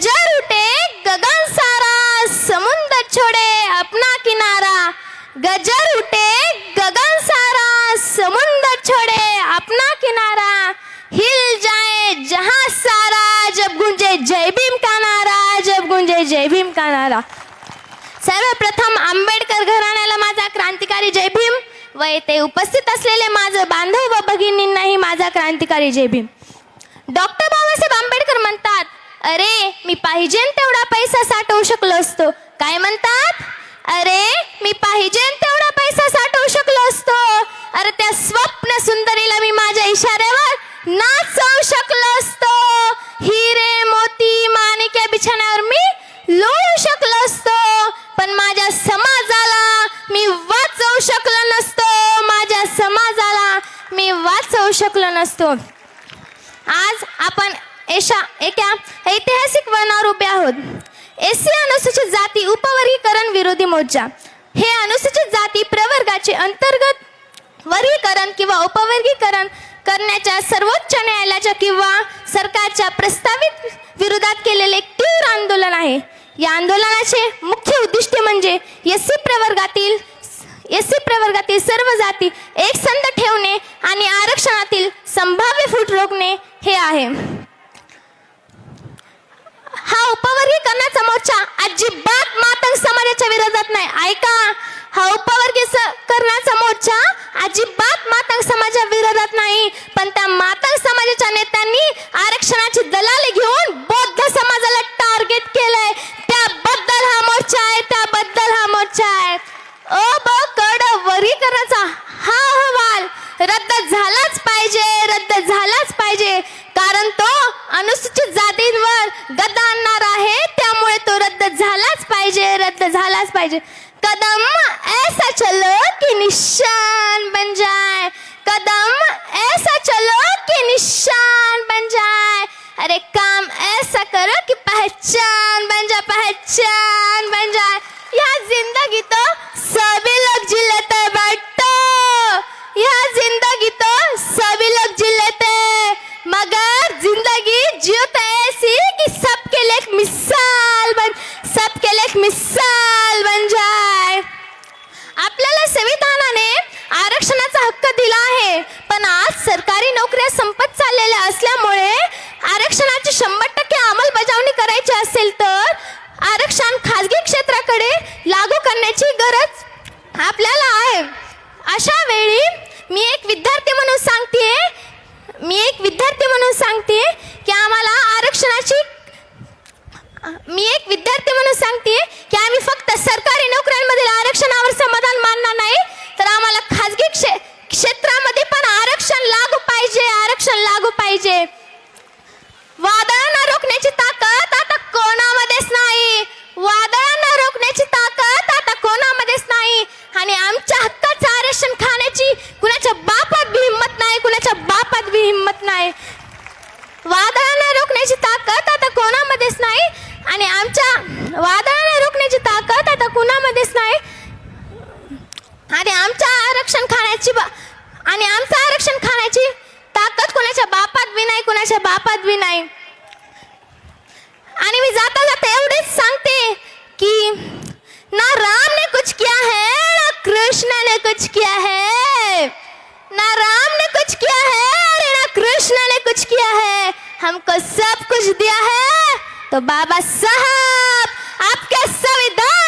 गजर उठे गगन सारा, समुद्र छोड़े अपना किनारा। गजर उठे गगन सारा, समुद्र छोड़े अपना किनारा। हिल जाए जहां सारा, जब गूंजे जय भीम का नारा, जब गूंजे जय भीम का नारा। सर्वप्रथम आंबेडकर घराण्याला माझा क्रांतिकारी जय भीम व येथे उपस्थित असलेले माझे बांधव व भगिनींनाही माझा क्रांतिकारी जय भीम। डॉक्टर बाबासाहेब आंबेडकर म्हणतात, अरे मी पाहिजे तेवढा पैसा साठवू शकलो असतो। काय म्हणतात? अरे मी पाहिजे तेवढा पैसा साठवू शकलो असतो। अरे त्या स्वप्न सुंदरीला मी माझ्या इशाऱ्यावर नाचवू शकलो असतो। हिरे मोती माणिक्या बिछाण्यावर मी लोळू शकलो असतो, पण माझ्या समाजाला मी वाचवू शकलो नसतो। माझ्या समाजाला मी वाचवू शकलो नसतो। आज आपण एका ऐतिहासिक वळणावर उभे आहोत। एससी अनुसूचित जाती उपवर्गीकरण विरोधी मोर्चा हे अनुसूचित जाती प्रवर्गाचे अंतर्गत वर्गीकरण किंवा उपवर्गीकरण करण्याच्या सर्वोच्च न्यायालयाच्या किंवा सरकारच्या प्रस्तावित विरोधात केलेले एक तीव्र आंदोलन आहे। या आंदोलनाचे मुख्य उद्दिष्ट म्हणजे एससी प्रवर्गातील सर्व जाती एकसंध ठेवणे आणि आरक्षणातील संभाव्य फूट रोखणे हे आहे। हा उपवर्गीकरणाचा मोर्चा अजिबात मातंग समाजाच्या विरोधात नाही। ऐका, हा उपवर्गीकरणाचा मोर्चा अजिबात मातंग समाजाच्या विरोधात नाही, पण त्या मातंग समाजाच्या नेत्यांनी आरक्षणाची दलाली घेऊन बौद्ध समाजाला टार्गेट केलंय। त्याबद्दल हा मोर्चा आहे, त्याबद्दल हा मोर्चा आहे। कडक वर्गीकरणाचा हा अहवाल रद्द झालाच पाहिजे, रद्द झालाच पाहिजे, कारण तो अनुसूचित जातींवर गदा आणणार आहे। त्यामुळे तो रद्द झालाच पाहिजे, रद्द झालाच पाहिजे। कदम ऐसा चलो कि निशान बन जाए, कदम ऐसा चलो कि निशान बन जाए। अरे काम ऐसा करो कि पहचान बन जाए, पहचान बन जाए। यह जिंदगी तो सभी लोग जी लेते हैं बेटो, यह जिंदगी तो सभी लोग जी लेते हैं, मगर जिंदगी जियो तो ऐसी कि सबके लिए एक मिसाल बन जाए। आपल्याला संविधानाने आरक्षणाचा हक्क दिला आहे, पण आज सरकारी नोकऱ्या संपत चाललेल्या असल्यामुळे आरक्षणाची 100% अंमलबजावणी करायची असेल तर आरक्षण खाजगी क्षेत्राकडे लागू करण्याची गरज आपल्याला आहे। अशा वेळी मी एक विद्यार्थी म्हणून सांगते की आम्ही फक्त सरकारी नोकऱ्यांमधील आरक्षणावर समाधान मानणार नाही, तर आम्हाला खाजगी क्षेत्रामध्ये पण आरक्षण लागू पाहिजे, आरक्षण लागू पाहिजे। वादळांना रोखण्याची ताकद आता कोणामध्येच नाही, वादळांना रोखण्याची ताकद आता कोणामध्येच नाही, आणि आमच्या हक्काचं आरक्षण खाण्याची कुणाच्या बापात बी हिंमत नाही, कुणाच्या बापात बी हिंमत नाही। वादळांना रोखण्याची ताकद आता कोणामध्येच नाही, आणि वादळांना रोखण्याची ताकद आता कुणामध्येच नाही, आणि आमचं आरक्षण खाण्याची ताकद कुणाच्या बापात बी नाही, कुणाच्या बापात बी नाही। आणि मी जाता जाता एवढेच सांगते की ना राम ने कुछ किया है, ना कृष्ण ने कुछ किया है, ना राम ने कुछ किया है, अरे ना कृष्ण ने कुछ किया है, हमको सब कुछ दिया है तो बाबा साहब आपके संविधान